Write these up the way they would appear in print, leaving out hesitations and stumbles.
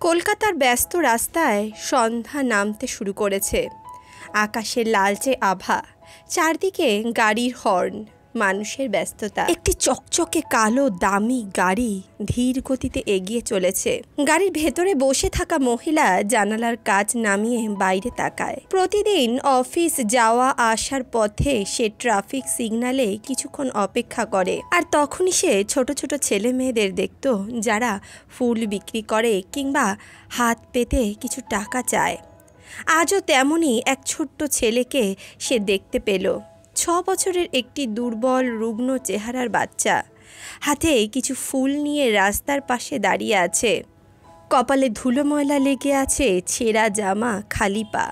কলকাতার ব্যস্ত রাস্তায় সন্ধ্যা নামতে শুরু করেছে। আকাশের লালচে আভা, চারদিকে গাড়ির হর্ন, মানুষের ব্যস্ততা। একটি চকচকে কালো দামি গাড়ি ধীর গতিতে এগিয়ে চলেছে। গাড়ির ভেতরে বসে থাকা মহিলা জানালার কাচ নামিয়ে বাইরে তাকায়। প্রতিদিন অফিস যাওয়া আসার পথে সে ট্রাফিক সিগন্যালে কিছুক্ষণ অপেক্ষা করে, আর তখনই সে ছোট ছোট ছেলে মেয়েদের দেখত যারা ফুল বিক্রি করে কিংবা হাত পেতে কিছু টাকা চায়। আজও তেমনই এক ছোট্ট ছেলেকে সে দেখতে পেল। 6 বছরের একটি দুর্বল রুগ্ন চেহারার বাচ্চা, হাতে কিছু ফুল নিয়ে রাস্তার পাশে দাঁড়িয়ে আছে। কপালে ধুলো ময়লা লেগে আছে, ছেঁড়া জামা, খালি পা।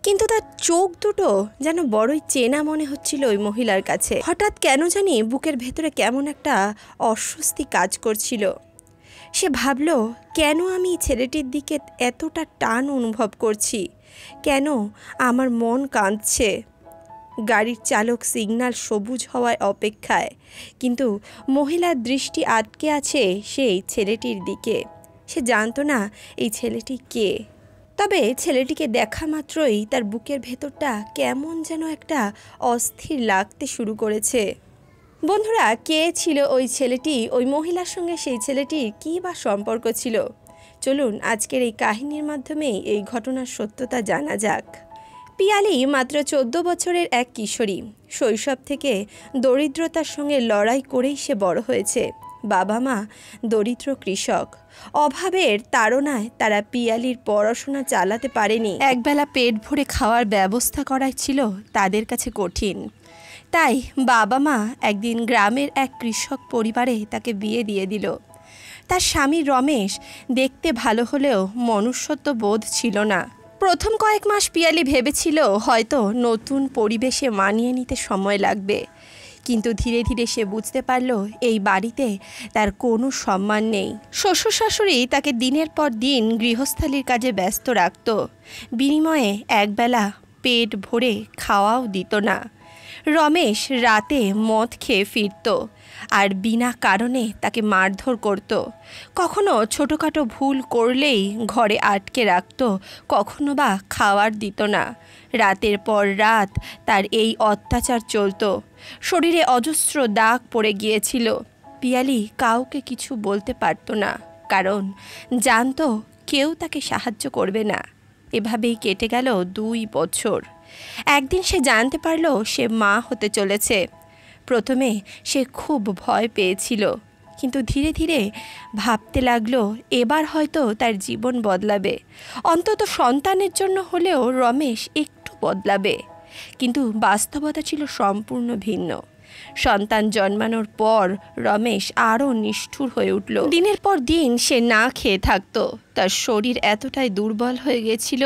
কিন্তু তার চোখ দুটো যেন বড়ই চেনা মনে হচ্ছিল ওই মহিলার কাছে। হঠাৎ কেন জানি বুকের ভেতরে কেমন একটা অস্বস্তি কাজ করছিল। সে ভাবল, কেন আমি ছেলেটির দিকে এতটা টান অনুভব করছি, কেন আমার মন কাঁদছে। গাড়ির চালক সিগন্যাল সবুজ হওয়ায় অপেক্ষায়, কিন্তু মহিলার দৃষ্টি আটকে আছে সেই ছেলেটির দিকে। সে জানতো না এই ছেলেটি কে, তবে ছেলেটিকে দেখা মাত্রই তার বুকের ভেতরটা কেমন যেন একটা অস্থির লাগতে শুরু করেছে। বন্ধুরা, কে ছিল ওই ছেলেটি? ওই মহিলার সঙ্গে সেই ছেলেটির কী বা সম্পর্ক ছিল? চলুন আজকের এই কাহিনীর মাধ্যমেই এই ঘটনার সত্যতা জানা যাক। পিয়ালি মাত্র 14 বছরের এক কিশোরী। শৈশব থেকে দরিদ্রতার সঙ্গে লড়াই করেই সে বড় হয়েছে। বাবা মা দরিদ্র কৃষক। অভাবের তাড়নায় তারা পিয়ালির পড়াশোনা চালাতে পারেনি। একবেলা পেট ভরে খাওয়ার ব্যবস্থা করাই ছিল তাদের কাছে কঠিন। তাই বাবা মা একদিন গ্রামের এক কৃষক পরিবারে তাকে বিয়ে দিয়ে দিল। তার স্বামী রমেশ দেখতে ভালো হলেও মনুষ্যত্ব বোধ ছিল না। প্রথম কয়েক মাস পিয়ালি ভেবেছিল হয়তো নতুন পরিবেশে মানিয়ে নিতে সময় লাগবে, কিন্তু ধীরে ধীরে সে বুঝতে পারল এই বাড়িতে তার কোনো সম্মান নেই। শ্বশুর শাশুড়ি তাকে দিনের পর দিন গৃহস্থালির কাজে ব্যস্ত রাখত, বিনিময়ে একবেলা পেট ভরে খাওয়াও দিত না। রমেশ রাতে মদ খেয়ে ফিরত আর বিনা কারণে তাকে মারধর করত। কখনো ছোটোখাটো ভুল করলেই ঘরে আটকে রাখত, কখনো বা খাওয়ার দিত না। রাতের পর রাত তার এই অত্যাচার চলত। শরীরে অজস্র দাগ পড়ে গিয়েছিল। পিয়ালি কাউকে কিছু বলতে পারত না, কারণ জানতো কেউ তাকে সাহায্য করবে না। এভাবেই কেটে গেল 2 বছর। একদিন সে জানতে পারল সে মা হতে চলেছে। প্রথমে সে খুব ভয় পেয়েছিল, কিন্তু ধীরে ধীরে ভাবতে লাগলো এবার হয়তো তার জীবন বদলাবে। অন্তত সন্তানের জন্য হলেও রমেশ একটু বদলাবে। কিন্তু বাস্তবতা ছিল সম্পূর্ণ ভিন্ন। সন্তান জন্মানোর পর রমেশ আরও নিষ্ঠুর হয়ে উঠল। দিনের পর দিন সে না খেয়ে থাকত। তার শরীর এতটাই দুর্বল হয়ে গেছিল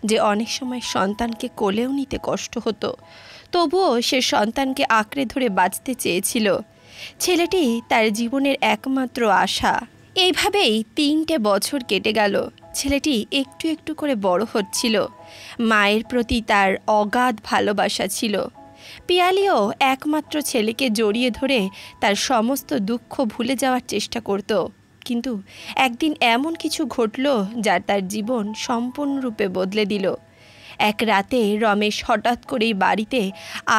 যে অনেক সময় সন্তানকে কোলেও নিতে কষ্ট হতো। তবুও সে সন্তানকে আঁকড়ে ধরে বাঁচতে চেয়েছিল। ছেলেটি তার জীবনের একমাত্র আশা। এইভাবেই 3টে বছর কেটে গেল। ছেলেটি একটু একটু করে বড় হচ্ছিল। মায়ের প্রতি তার অগাধ ভালোবাসা ছিল। পিয়ালিও একমাত্র ছেলেকে জড়িয়ে ধরে তার সমস্ত দুঃখ ভুলে যাওয়ার চেষ্টা করত। কিন্তু একদিন এমন কিছু ঘটল যা তার জীবন সম্পূর্ণরূপে বদলে দিল। এক রাতে রমেশ হঠাৎ করেই বাড়িতে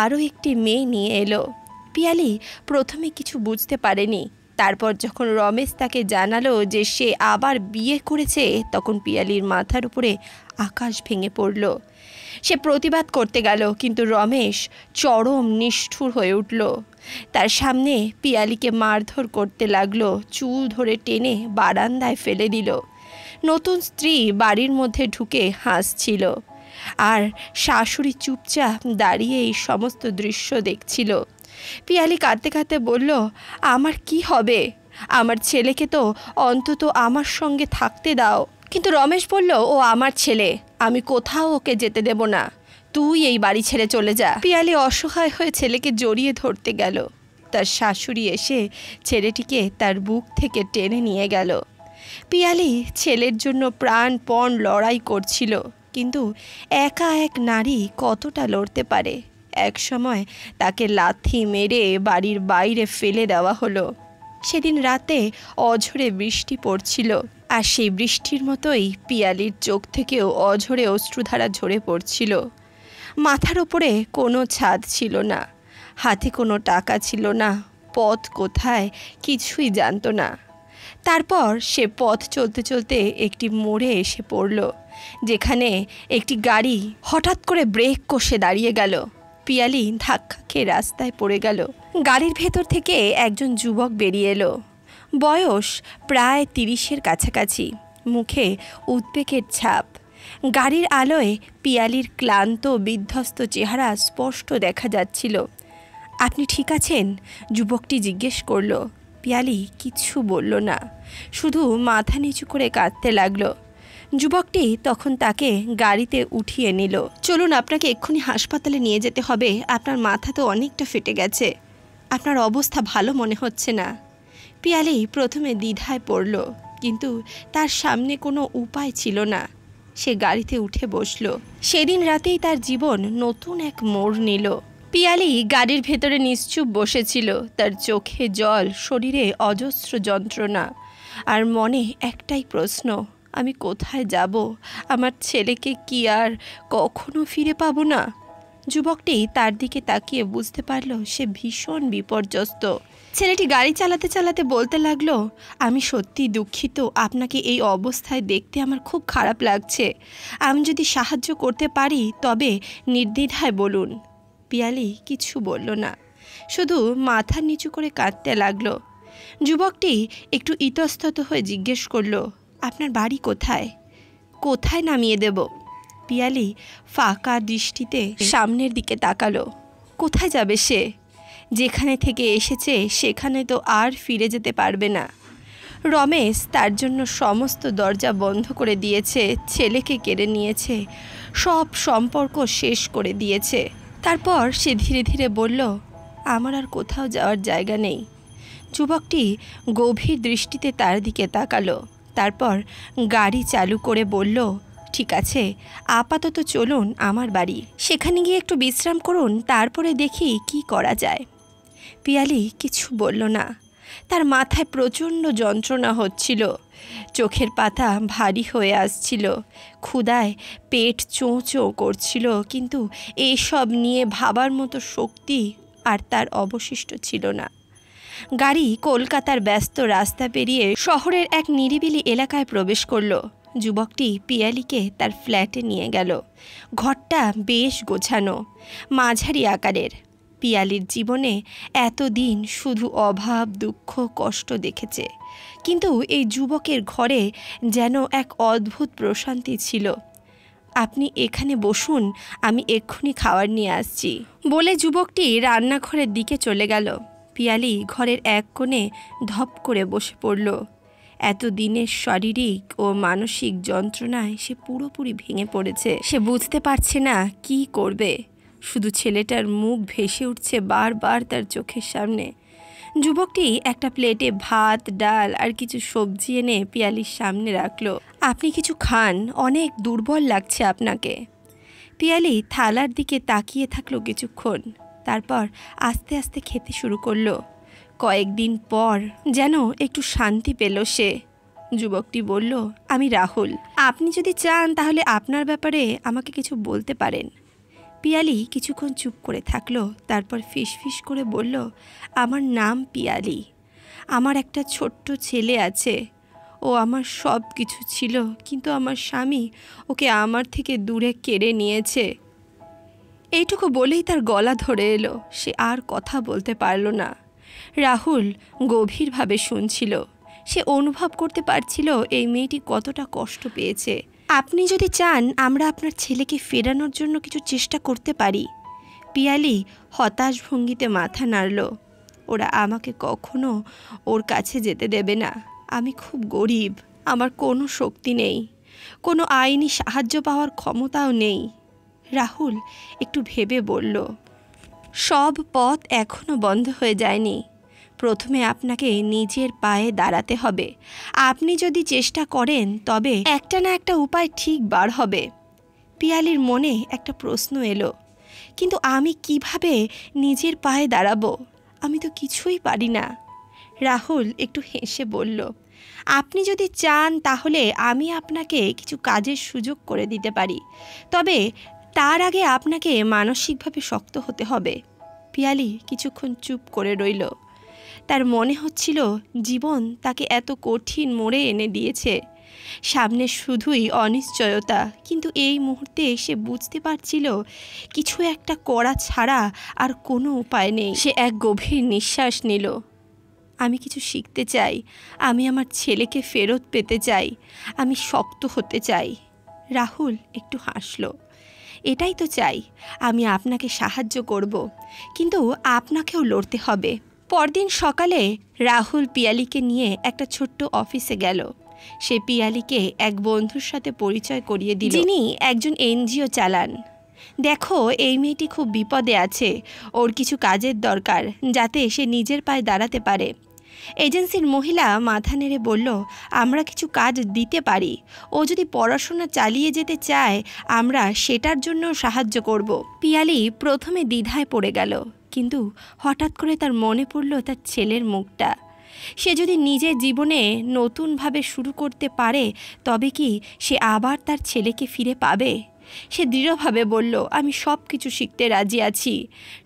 আরও একটি মেয়ে নিয়ে এলো। পিয়ালি প্রথমে কিছু বুঝতে পারেনি। তারপর যখন রমেশ তাকে জানালো যে সে আবার বিয়ে করেছে, তখন পিয়ালির মাথার উপরে আকাশ ভেঙে পড়ল। সে প্রতিবাদ করতে গেল, কিন্তু রমেশ চরম নিষ্ঠুর হয়ে উঠল। তার সামনে পিয়ালিকে মারধর করতে লাগলো, চুল ধরে টেনে বারান্দায় ফেলে দিল। নতুন স্ত্রী বাড়ির মধ্যে ঢুকে হাসছিল, আর শাশুড়ি চুপচাপ দাঁড়িয়ে এই সমস্ত দৃশ্য দেখছিল। পিয়ালি কাঁদতে কাঁদতে বলল, আমার কি হবে? আমার ছেলেকে তো অন্তত আমার সঙ্গে থাকতে দাও। কিন্তু রমেশ বলল, ও আমার ছেলে, আমি কোথাও ওকে যেতে দেব না, তুই এই বাড়ি ছেড়ে চলে যা। পিয়ালি অসহায় হয়ে ছেলেকে জড়িয়ে ধরতে গেল। তার শাশুড়ি এসে ছেলেটিকে তার বুক থেকে টেনে নিয়ে গেল। পিয়ালি ছেলের জন্য প্রাণপণ লড়াই করছিল, কিন্তু একা এক নারী কতটা লড়তে পারে? এক সময় তাকে লাথি মেরে বাড়ির বাইরে ফেলে দেওয়া হলো। সেদিন রাতে অঝোরে বৃষ্টি পড়ছিল, আর সেই বৃষ্টির মতোই পিয়ালির চোখ থেকেও অঝোরে অশ্রুধারা ঝরে পড়ছিল। মাথার ওপরে কোনো ছাদ ছিল না, হাতে কোনো টাকা ছিল না, পথ কোথায় কিছুই জানত না। তারপর সে পথ চলতে চলতে একটি মোড়ে এসে পড়ল, যেখানে একটি গাড়ি হঠাৎ করে ব্রেক কষে দাঁড়িয়ে গেল। পিয়ালি ধাক্কা খেয়ে রাস্তায় পড়ে গেল। গাড়ির ভেতর থেকে একজন যুবক বেরিয়ে এলো, বয়স প্রায় 30-এর কাছাকাছি, মুখে উদ্বেগের ছাপ। গাড়ির আলোয় পিয়ালির ক্লান্ত বিধ্বস্ত চেহারা স্পষ্ট দেখা যাচ্ছিল। আপনি ঠিক আছেন? যুবকটি জিজ্ঞেস করল। পিয়ালি কিছু বলল না, শুধু মাথা নিচু করে কাঁদতে লাগলো। যুবকটি তখন তাকে গাড়িতে উঠিয়ে নিল। চলুন, আপনাকে এক্ষুনি হাসপাতালে নিয়ে যেতে হবে, আপনার মাথা তো অনেকটা ফেটে গেছে, আপনার অবস্থা ভালো মনে হচ্ছে না। পিয়ালি প্রথমে দ্বিধায় পড়ল, কিন্তু তার সামনে কোনো উপায় ছিল না। সে গাড়িতে উঠে বসল। সেদিন রাতেই তার জীবন নতুন এক মোড় নিল। পিয়ালি গাড়ির ভেতরে নিশ্চুপ বসেছিল, তার চোখে জল, শরীরে অজস্র যন্ত্রণা, আর মনে একটাই প্রশ্ন, আমি কোথায় যাব? আমার ছেলেকে কি আর কখনো ফিরে পাবো না? যুবকটি তার দিকে তাকিয়ে বুঝতে পারল সে ভীষণ বিপর্যস্ত। ছেলেটি গাড়ি চালাতে চালাতে বলতে লাগলো, আমি সত্যি দুঃখিত, আপনাকে এই অবস্থায় দেখতে আমার খুব খারাপ লাগছে। আমি যদি সাহায্য করতে পারি তবে নির্দ্বিধায় বলুন। পিয়ালি কিছু বলল না, শুধু মাথা নিচু করে কাঁদতে লাগলো। যুবকটি একটু ইতস্তত হয়ে জিজ্ঞেস করল, আপনার বাড়ি কোথায়? কোথায় নামিয়ে দেব? পিয়ালি ফাঁকা দৃষ্টিতে সামনের দিকে তাকালো। কোথায় যাবে সে? যেখানে থেকে এসেছে সেখানে তো আর ফিরে যেতে পারবে না। রমেশ তার জন্য সমস্ত দরজা বন্ধ করে দিয়েছে, ছেলেকে কেড়ে নিয়েছে, সব সম্পর্ক শেষ করে দিয়েছে। তারপর সে ধীরে ধীরে বলল, আমার আর কোথাও যাওয়ার জায়গা নেই। যুবকটি গভীর দৃষ্টিতে তার দিকে তাকালো, তারপর গাড়ি চালু করে বলল, ঠিক আছে, আপাতত চলুন আমার বাড়ি, সেখানে গিয়ে একটু বিশ্রাম করুন, তারপরে দেখি কি করা যায়। পিয়ালি কিছু বলল না, তার মাথায় প্রচণ্ড যন্ত্রণা হচ্ছিল, চোখের পাতা ভারী হয়ে আসছিল, ক্ষুধায় পেট চোঁ চোঁ করছিল, কিন্তু এইসব নিয়ে ভাবার মতো শক্তি আর তার অবশিষ্ট ছিল না। গাড়ি কলকাতার ব্যস্ত রাস্তা পেরিয়ে শহরের এক নিরিবিলি এলাকায় প্রবেশ করল। যুবকটি পিয়ালিকে তার ফ্ল্যাটে নিয়ে গেল। ঘরটা বেশ গোছানো, মাঝারি আকারের। পিয়ালির জীবনে এতদিন শুধু অভাব, দুঃখ, কষ্ট দেখেছে, কিন্তু এই যুবকের ঘরে যেন এক অদ্ভুত প্রশান্তি ছিল। আপনি এখানে বসুন, আমি এক্ষুনি খাবার নিয়ে আসছি, বলে যুবকটি রান্নাঘরের দিকে চলে গেল। পিয়ালি ঘরের এক কোণে ধপ করে বসে পড়ল। এতদিনের শারীরিক ও মানসিক যন্ত্রণায় সে পুরোপুরি ভেঙে পড়েছে। সে বুঝতে পারছে না কি করবে, শুধু ছেলেটার মুখ ভেসে উঠছে বারবার তার চোখের সামনে। যুবকটি একটা প্লেটে ভাত, ডাল আর কিছু সবজি এনে পিয়ালির সামনে রাখলো। আপনি কিছু খান, অনেক দুর্বল লাগছে আপনাকে। পিয়ালি থালার দিকে তাকিয়ে থাকলো কিছুক্ষণ, তারপর আস্তে আস্তে খেতে শুরু করলো। কয়েকদিন পর যেন একটু শান্তি পেল সে। যুবকটি বলল, আমি রাহুল, আপনি যদি চান তাহলে আপনার ব্যাপারে আমাকে কিছু বলতে পারেন। পিয়ালি কিছুক্ষণ চুপ করে থাকলো, তারপর ফিসফিস করে বলল, আমার নাম পিয়ালি, আমার একটা ছোট্ট ছেলে আছে, ও আমার সব কিছু ছিল, কিন্তু আমার স্বামী ওকে আমার থেকে দূরে কেড়ে নিয়েছে। এইটুকু বলেই তার গলা ধরে এলো, সে আর কথা বলতে পারল না। রাহুল গভীরভাবে শুনছিল, সে অনুভব করতে পারছিল এই মেয়েটি কতটা কষ্ট পেয়েছে। আপনি যদি চান আমরা আপনার ছেলেকে ফেরানোর জন্য কিছু চেষ্টা করতে পারি। পিয়ালি হতাশ ভঙ্গিতে মাথা নাড়ল। ওরা আমাকে কখনো ওর কাছে যেতে দেবে না, আমি খুব গরিব, আমার কোনো শক্তি নেই, কোনো আইনি সাহায্য পাওয়ার ক্ষমতাও নেই। রাহুল একটু ভেবে বলল, সব পথ এখনও বন্ধ হয়ে যায়নি, প্রথমে আপনাকে নিজের পায়ে দাঁড়াতে হবে। আপনি যদি চেষ্টা করেন তবে একটা না একটা উপায় ঠিক বার হবে। পিয়ালির মনে একটা প্রশ্ন এলো, কিন্তু আমি কিভাবে নিজের পায়ে দাঁড়াবো? আমি তো কিছুই পারি না। রাহুল একটু হেসে বলল, আপনি যদি চান তাহলে আমি আপনাকে কিছু কাজের সুযোগ করে দিতে পারি, তবে তার আগে আপনাকে মানসিকভাবে শক্ত হতে হবে। পিয়ালি কিছুক্ষণ চুপ করে রইল। তার মনে হচ্ছিল জীবন তাকে এত কঠিন মোড়ে এনে দিয়েছে। সামনে শুধুই অনিশ্চয়তা, কিন্তু এই মুহূর্তে সে বুঝতে পারছিল কিছু একটা করা ছাড়া আর কোনো উপায় নেই। সে এক গভীর নিঃশ্বাস নিল। আমি কিছু শিখতে চাই, আমি আমার ছেলেকে ফেরত পেতে চাই, আমি শক্ত হতে চাই। রাহুল একটু হাসল। এটাই তো চাই, আমি আপনাকে সাহায্য করব, কিন্তু আপনাকেও লড়তে হবে। পরদিন সকালে রাহুল পিয়ালিকে নিয়ে একটা ছোট্ট অফিসে গেল। সে পিয়ালিকে এক বন্ধুর সাথে পরিচয় করিয়ে দিল, যিনি একজন এনজিও চালান। দেখো, এই মেয়েটি খুব বিপদে আছে, ওর কিছু কাজের দরকার যাতে সে নিজের পায়ে দাঁড়াতে পারে। এজেন্সির মহিলা মাথা নেড়ে বলল, আমরা কিছু কাজ দিতে পারি, ও যদি পড়াশোনা চালিয়ে যেতে চায় আমরা সেটার জন্য সাহায্য করব। পিয়ালি প্রথমে দ্বিধায় পড়ে গেল, কিন্তু হঠাৎ করে তার মনে পড়ল তার ছেলের মুখটা। সে যদি নিজের জীবনে নতুনভাবে শুরু করতে পারে তবে কি সে আবার তার ছেলেকে ফিরে পাবে? সে দৃঢ়ভাবে বলল, আমি সব কিছু শিখতে রাজি আছি,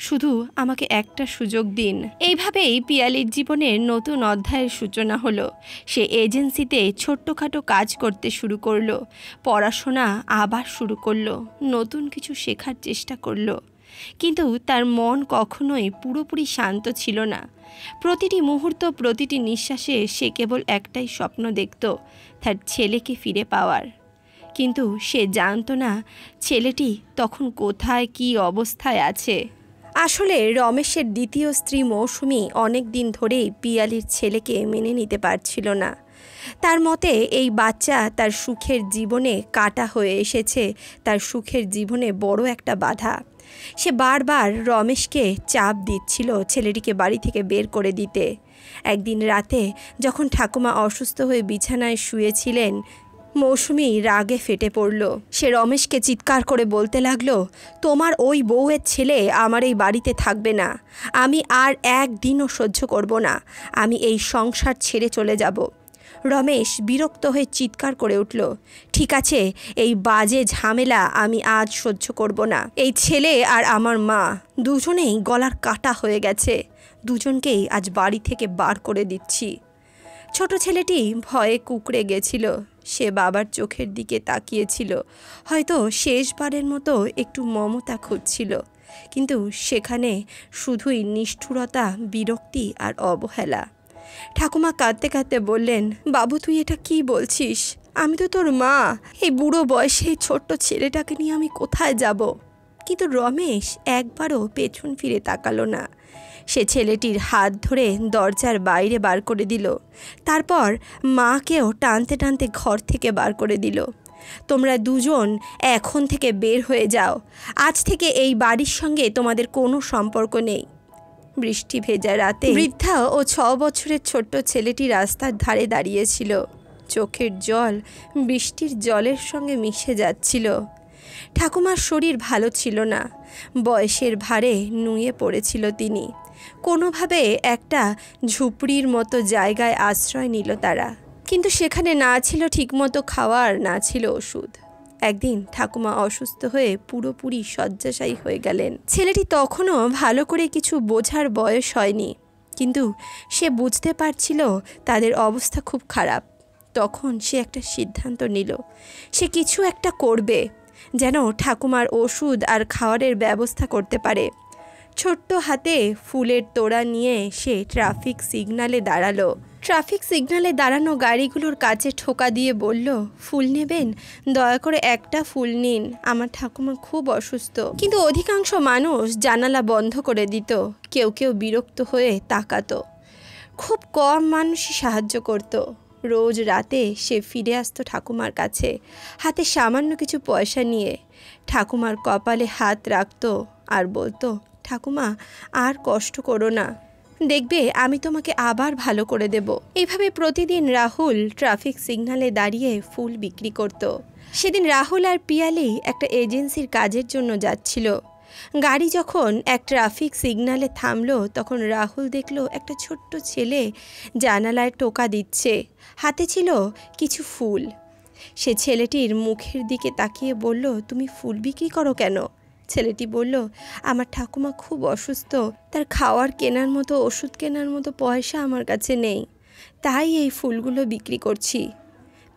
শুধু আমাকে একটা সুযোগ দিন। এইভাবেই পিয়ালির জীবনের নতুন অধ্যায়ের সূচনা হলো। সে এজেন্সিতে ছোট্টখাটো কাজ করতে শুরু করলো, পড়াশোনা আবার শুরু করলো, নতুন কিছু শেখার চেষ্টা করলো। কিন্তু তার মন কখনোই পুরোপুরি শান্ত ছিল না। প্রতিটি মুহূর্ত, প্রতিটি নিঃশ্বাসে সে কেবল একটাই স্বপ্ন দেখত, তার ছেলেকে ফিরে পাওয়ার। কিন্তু সে জানত না ছেলেটি তখন কোথায়, কী অবস্থায় আছে। আসলে রমেশের দ্বিতীয় স্ত্রী মৌসুমী অনেক দিন ধরেই পিয়ালির ছেলেকে মেনে নিতে পারছিল না। তার মতে এই বাচ্চা তার সুখের জীবনে কাটা হয়ে এসেছে, তার সুখের জীবনে বড় একটা বাধা। সে বারবার রমেশকে চাপ দিচ্ছিল ছেলেটিকে বাড়ি থেকে বের করে দিতে। একদিন রাতে যখন ঠাকুমা অসুস্থ হয়ে বিছানায় শুয়েছিলেন, মৌসুমী রাগে ফেটে পড়ল। সে রমেশকে চিৎকার করে বলতে লাগলো, তোমার ওই বউয়ের ছেলে আমার এই বাড়িতে থাকবে না, আমি আর একদিনও সহ্য করব না, আমি এই সংসার ছেড়ে চলে যাব। রমেশ বিরক্ত হয়ে চিৎকার করে উঠল, ঠিক আছে, এই বাজে ঝামেলা আমি আজ সহ্য করব না। এই ছেলে আর আমার মা দুজনেই গলার কাটা হয়ে গেছে, দুজনকেই আজ বাড়ি থেকে বার করে দিচ্ছি। ছোট ছেলেটি ভয়ে কুঁকড়ে গেছিল। সে বাবার চোখের দিকে তাকিয়েছিল, হয়তো শেষবারের মতো একটু মমতা খুঁজছিল, কিন্তু সেখানে শুধুই নিষ্ঠুরতা, বিরক্তি আর অবহেলা। ঠাকুমা কাঁদতে কাঁদতে বললেন, বাবু তুই এটা কি বলছিস? আমি তো তোর মা, এই বুড়ো বয়সে এই ছোট্ট ছেলেটাকে নিয়ে আমি কোথায় যাব? কিন্তু রমেশ একবারও পেছন ফিরে তাকালো না। সে ছেলেটির হাত ধরে দরজার বাইরে বার করে দিল, তারপর মাকেও টানতে টানতে ঘর থেকে বার করে দিল। তোমরা দুজন এখন থেকে বের হয়ে যাও, আজ থেকে এই বাড়ির সঙ্গে তোমাদের কোনো সম্পর্ক নেই। বৃষ্টি ভেজা রাতে বৃদ্ধা ও 6 বছরের ছোট্ট ছেলেটি রাস্তার ধারে দাঁড়িয়েছিল। চোখের জল বৃষ্টির জলের সঙ্গে মিশে যাচ্ছিল। ঠাকুমার শরীর ভালো ছিল না, বয়সের ভারে নুয়ে পড়েছিল তিনি। কোনোভাবে একটা ঝুপড়ির মতো জায়গায় আশ্রয় নিল তারা, কিন্তু সেখানে না ছিল ঠিকমতো খাওয়ার, না ছিল ওষুধ। একদিন ঠাকুমা অসুস্থ হয়ে পুরোপুরি শয্যাশায়ী হয়ে গেলেন। ছেলেটি তখনও ভালো করে কিছু বোঝার বয়স হয়নি, কিন্তু সে বুঝতে পারছিল তাদের অবস্থা খুব খারাপ। তখন সে একটা সিদ্ধান্ত নিল, সে কিছু একটা করবে যেন ঠাকুমার ওষুধ আর খাওয়ারের ব্যবস্থা করতে পারে। ছোট্ট হাতে ফুলের তোড়া নিয়ে সে ট্রাফিক সিগন্যালে দাঁড়ালো। ট্রাফিক সিগন্যালে দাঁড়ানো গাড়িগুলোর কাছে ঠোকা দিয়ে বলল, ফুল নেবেন? দয়া করে একটা ফুল নিন, আমার ঠাকুমা খুব অসুস্থ। কিন্তু অধিকাংশ মানুষ জানালা বন্ধ করে দিত, কেউ কেউ বিরক্ত হয়ে তাকাতো। খুব কম মানুষই সাহায্য করত। রোজ রাতে সে ফিরে আসতো ঠাকুমার কাছে, হাতে সামান্য কিছু পয়সা নিয়ে। ঠাকুমার কপালে হাত রাখতো আর বলতো, ঠাকুমা আর কষ্ট করো না, দেখবে আমি তোমাকে আবার ভালো করে দেব। এইভাবে প্রতিদিন রাহুল ট্রাফিক সিগন্যালে দাঁড়িয়ে ফুল বিক্রি করত। সেদিন রাহুল আর পিয়ালি একটা এজেন্সির কাজের জন্য যাচ্ছিল। গাড়ি যখন এক ট্রাফিক সিগন্যালে থামলো তখন রাহুল দেখলো একটা ছোট্ট ছেলে জানালায় টোকা দিচ্ছে, হাতে ছিল কিছু ফুল। সে ছেলেটির মুখের দিকে তাকিয়ে বলল, তুমি ফুল বিক্রি করো কেন? ছেলেটি বলল, আমার ঠাকুমা খুব অসুস্থ, তার খাওয়ার কেনার মতো ওষুধ কেনার মতো পয়সা আমার কাছে নেই, তাই এই ফুলগুলো বিক্রি করছি।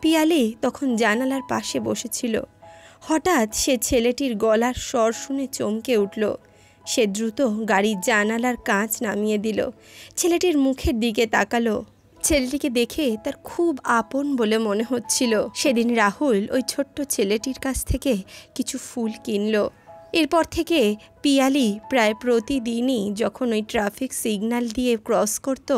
পিয়ালি তখন জানালার পাশে বসেছিল। হঠাৎ সে ছেলেটির গলার স্বর শুনে চমকে উঠল। সে দ্রুত গাড়ির জানালার কাঁচ নামিয়ে দিল, ছেলেটির মুখের দিকে তাকালো। ছেলেটিকে দেখে তার খুব আপন বলে মনে হচ্ছিল। সেদিন রাহুল ওই ছোট্ট ছেলেটির কাছ থেকে কিছু ফুল কিনল। এরপর থেকে পিয়ালি প্রায় প্রতিদিনই যখন ওই ট্রাফিক সিগন্যাল দিয়ে ক্রস করত,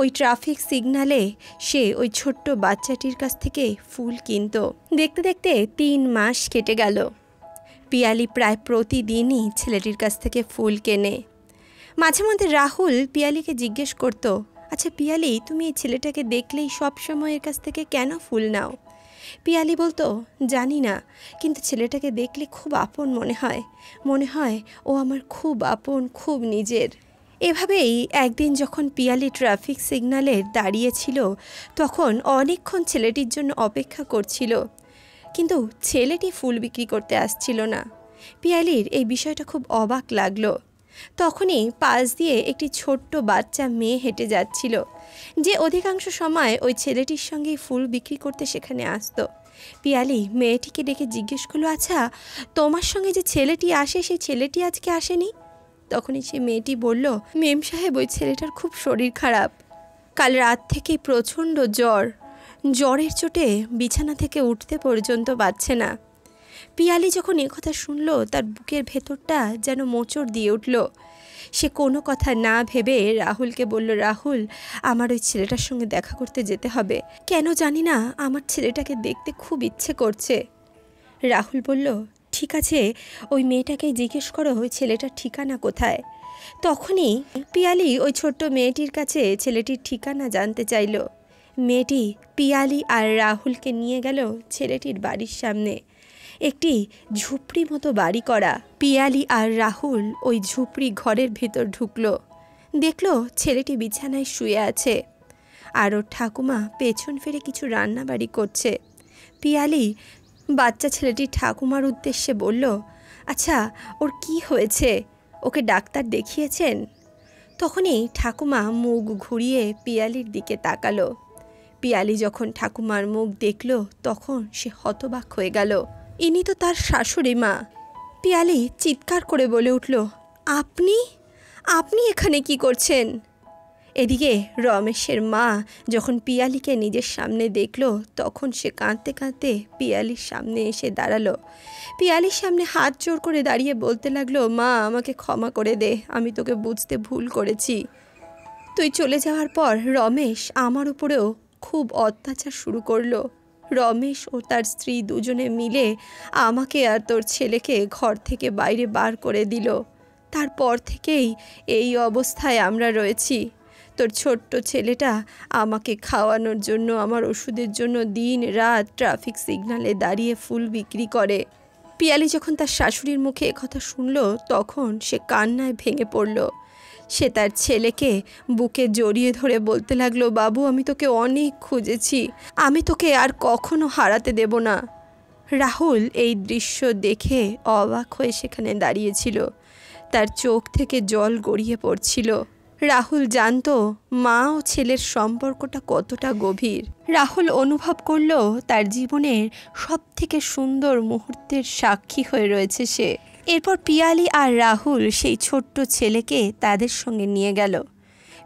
ওই ট্রাফিক সিগন্যালে সে ওই ছোট্ট বাচ্চাটির কাছ থেকে ফুল কিনত। দেখতে দেখতে 3 মাস কেটে গেল। পিয়ালি প্রায় প্রতিদিনই ছেলেটির কাছ থেকে ফুল কেনে। মাঝে মধ্যে রাহুল পিয়ালিকে জিজ্ঞেস করত, আচ্ছা পিয়ালি, তুমি এই ছেলেটাকে দেখলেই সবসময় এর কাছ থেকে কেন ফুল নাও? পিয়ালি বলতো, জানি না, কিন্তু ছেলেটাকে দেখলে খুব আপন মনে হয় ও আমার খুব আপন, খুব নিজের। এভাবেই একদিন যখন পিয়ালি ট্রাফিক সিগন্যালে দাঁড়িয়েছিল তখন অনেকক্ষণ ছেলেটির জন্য অপেক্ষা করছিল, কিন্তু ছেলেটি ফুল বিক্রি করতে আসছিল না। পিয়ালির এই বিষয়টা খুব অবাক লাগলো। তখনই পাশ দিয়ে একটি ছোট্ট বাচ্চা মেয়ে হেঁটে যাচ্ছিল, যে অধিকাংশ সময় ওই ছেলেটির সঙ্গেই ফুল বিক্রি করতে সেখানে আসতো। পিয়ালি মেয়েটিকে ডেকে জিজ্ঞেস করলো, আচ্ছা তোমার সঙ্গে যে ছেলেটি আসে সেই ছেলেটি আজকে আসেনি? তখনই সে মেয়েটি বলল, মেম সাহেব, ওই ছেলেটার খুব শরীর খারাপ, কাল রাত থেকেই প্রচণ্ড জ্বরের চোটে বিছানা থেকে উঠতে পর্যন্ত পারছে না। পিয়ালি যখন কথা শুনল তার বুকের ভেতরটা যেন মোচড় দিয়ে উঠল। সে কোনো কথা না ভেবে রাহুলকে বলল, রাহুল, আমার ওই ছেলেটার সঙ্গে দেখা করতে যেতে হবে, কেন জানি না আমার ছেলেটাকে দেখতে খুব ইচ্ছে করছে। রাহুল বলল, ঠিক আছে, ওই মেয়েটাকে জিজ্ঞেস করো ওই ছেলেটার ঠিকানা কোথায়। তখনই পিয়ালি ওই ছোট্ট মেয়েটির কাছে ছেলেটির ঠিকানা জানতে চাইল। মেয়েটি পিয়ালি আর রাহুলকে নিয়ে গেল ছেলেটির বাড়ির সামনে। একটি ঝুপড়ি মতো বাড়ি করা। পিয়ালি আর রাহুল ওই ঝুপড়ি ঘরের ভিতর ঢুকলো। দেখলো ছেলেটি বিছানায় শুয়ে আছে আর ওর ঠাকুমা পেছন ফিরে কিছু রান্নাবাড়ি করছে। পিয়ালি বাচ্চা ছেলেটির ঠাকুমার উদ্দেশ্যে বলল, আচ্ছা ওর কি হয়েছে, ওকে ডাক্তার দেখিয়েছেন? তখনই ঠাকুমা মুখ ঘুরিয়ে পিয়ালির দিকে তাকালো। পিয়ালি যখন ঠাকুমার মুখ দেখল তখন সে হতবাক হয়ে গেল। ইনি তো তার শাশুড়ি মা। পিয়ালি চিৎকার করে বলে উঠল, আপনি আপনি এখানে কি করছেন? এদিকে রমেশের মা যখন পিয়ালিকে নিজের সামনে দেখল তখন সে কাঁদতে কাঁদতে পিয়ালির সামনে এসে দাঁড়ালো। পিয়ালির সামনে হাত জোড় করে দাঁড়িয়ে বলতে লাগলো, মা, আমাকে ক্ষমা করে দে, আমি তোকে বুঝতে ভুল করেছি। তুই চলে যাওয়ার পর রমেশ আমার উপরেও খুব অত্যাচার শুরু করলো। রমেশ ও তার স্ত্রী দুজনে মিলে আমাকে আর তোর ছেলেকে ঘর থেকে বাইরে বার করে দিল। তারপর থেকেই এই অবস্থায় আমরা রয়েছি। তোর ছোট্ট ছেলেটা আমাকে খাওয়ানোর জন্য, আমার ওষুধের জন্য দিন রাত ট্রাফিক সিগন্যালে দাঁড়িয়ে ফুল বিক্রি করে। পিয়ালি যখন তার শাশুড়ির মুখে একথা শুনল তখন সে কান্নায় ভেঙে পড়ল। সে তার ছেলেকে বুকে জড়িয়ে ধরে বলতে লাগলো, বাবু, আমি তোকে অনেক খুঁজেছি, আমি তোকে আর কখনো হারাতে দেব না। রাহুল এই দৃশ্য দেখে অবাক হয়ে সেখানে দাঁড়িয়েছিল। তার চোখ থেকে জল গড়িয়ে পড়ছিল। রাহুল জানতো মা ও ছেলের সম্পর্কটা কতটা গভীর। রাহুল অনুভব করল তার জীবনের সবথেকে সুন্দর মুহূর্তের সাক্ষী হয়ে রয়েছে সে। এরপর পিয়ালি আর রাহুল সেই ছোট্ট ছেলেকে তাদের সঙ্গে নিয়ে গেল।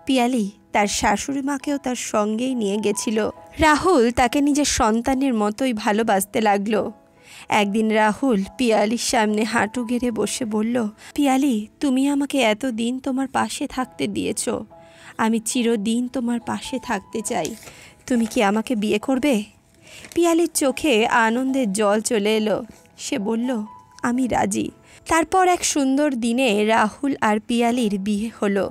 পিয়ালি তার শাশুড়ি মাকেও তার সঙ্গেই নিয়ে গেছিল। রাহুল তাকে নিজের সন্তানের মতোই ভালোবাসতে লাগলো। একদিন রাহুল পিয়ালির সামনে হাঁটু গেড়ে বসে বলল, পিয়ালি, তুমি আমাকে এতদিন তোমার পাশে থাকতে দিয়েছ, আমি চিরদিন তোমার পাশে থাকতে চাই। তুমি কি আমাকে বিয়ে করবে? পিয়ালির চোখে আনন্দের জল চলে এলো। সে বলল, আমি রাজি। তারপর এক সুন্দর দিনে রাহুল আর পিয়ালির বিয়ে হলো।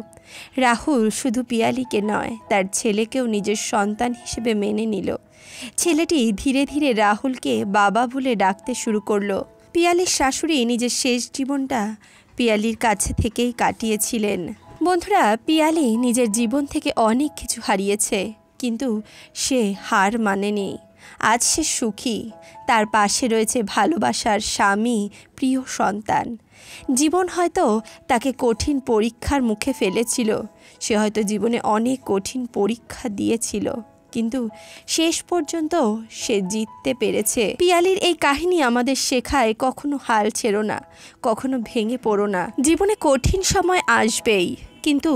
রাহুল শুধু পিয়ালিকে নয়, তার ছেলেকেও নিজের সন্তান হিসেবে মেনে নিল। ছেলেটি ধীরে ধীরে রাহুলকে বাবা বলে ডাকতে শুরু করলো। পিয়ালির শাশুড়ি নিজের শেষ জীবনটা পিয়ালির কাছে থেকেই কাটিয়েছিলেন। বন্ধুরা, পিয়ালি নিজের জীবন থেকে অনেক কিছু হারিয়েছে, কিন্তু সে হার মানেনি। আজ সে সুখী, তার পাশে রয়েছে ভালোবাসার স্বামী, প্রিয় সন্তান। জীবন হয়তো তাকে কঠিন পরীক্ষার মুখে ফেলেছিল, সে হয়তো জীবনে অনেক কঠিন পরীক্ষা দিয়েছিল, কিন্তু শেষ পর্যন্ত সে জিততে পেরেছে। পিয়ালির এই কাহিনী আমাদের শেখায় কখনো হাল ছেড়ো না, কখনো ভেঙে পড়ো না। জীবনে কঠিন সময় আসবেই, কিন্তু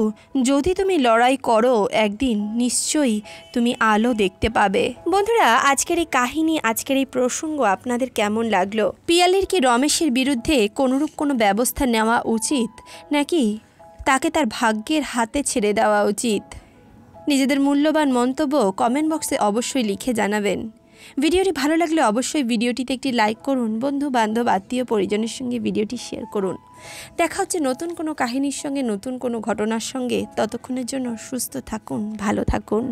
যদি তুমি লড়াই করো একদিন নিশ্চয়ই তুমি আলো দেখতে পাবে। বন্ধুরা, আজকের এই কাহিনী, আজকের এই প্রসঙ্গ আপনাদের কেমন লাগলো? পিয়ালির কি রমেশের বিরুদ্ধে কোনোরূপ কোনো ব্যবস্থা নেওয়া উচিত, নাকি তাকে তার ভাগ্যের হাতে ছেড়ে দেওয়া উচিত? নিজেদের মূল্যবান মন্তব্য কমেন্ট বক্সে অবশ্যই লিখে জানাবেন। ভিডিওটি ভালো লাগলে অবশ্যই ভিডিওটিতে একটি লাইক করুন, বন্ধু বান্ধব আত্মীয় পরিজনের সঙ্গে ভিডিওটি শেয়ার করুন। দেখা হচ্ছে নতুন কোনো কাহিনীর সঙ্গে, নতুন কোনো ঘটনার সঙ্গে। ততক্ষণের জন্য সুস্থ থাকুন, ভালো থাকুন।